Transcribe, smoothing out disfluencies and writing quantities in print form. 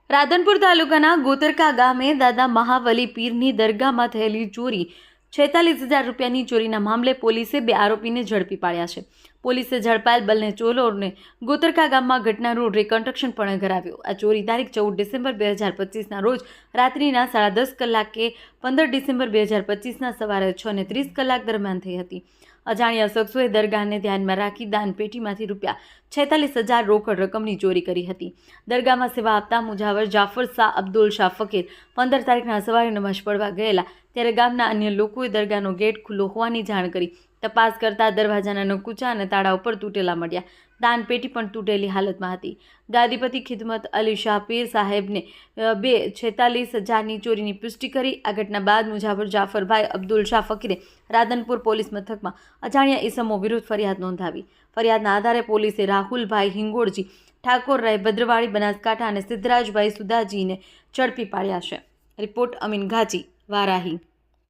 રાધનપુર તાલુકાના ગોતરકા ગામે દાદા મહાવલી પીરની દરગાહમાં થયેલી ચોરી 46,000 રૂપિયાની ચોરીના મામલે પોલીસે 2 આરોપીને ઝડપી પાડ્યા છે. પોલીસે ઝડપાયેલ બંને ચોરોને ગોતરકા ગામમાં ઘટનાનું રિકન્સ્ટ્રક્શન પણ કરાવ્યું. આ ચોરી તારીખ 14 ડિસેમ્બર 2025ના રોજ રાત્રિના 10:30 કલાકે 15 ડિસેમ્બર 2025ના સવારે 6:30 કલાક દરમિયાન થઈ હતી. અજાણ્યા શખ્સોએ દરગાહને ધ્યાનમાં રાખી દાનપેટીમાંથી રૂપિયા 46,000 રોકડ રકમની ચોરી કરી હતી. દરગાહમાં સેવા આપતા મુજાવર જાફર શાહ અબ્દુલ શાહ ફકીર 15 તારીખના સવારે નમાઝ પડવા ગયેલા ત્યારે ગામના અન્ય લોકોએ દરગાહનો ગેટ ખુલ્લો હોવાની જાણ કરી તપાસ કરતા દરવાજાના નકુચા અને તાળા ઉપર તૂટેલા મળ્યા. દાનપેટી પણ તૂટેલી હાલતમાં હતી. ગાદીપતિ ખિદમત અલી શાહ પીર સાહેબને 46,000ની ચોરીની પુષ્ટિ કરી. આ ઘટના બાદ મુજાવર જાફરભાઈ અબ્દુલ શાહ ફકીરે રાધનપુર પોલીસ મથકમાં અજાણ્યા ઈસમો વિરુદ્ધ ફરિયાદ નોંધાવી. ફરિયાદના આધારે પોલીસે રાહુલભાઈ હિંગોળજી, ઠાકોરરાય ભદ્રવાડી બનાસકાંઠા અને સિદ્ધરાજભાઈ સુદાજીને ઝડપી પાડ્યા છે. રિપોર્ટ અમીન ઘાચી, વારાહી.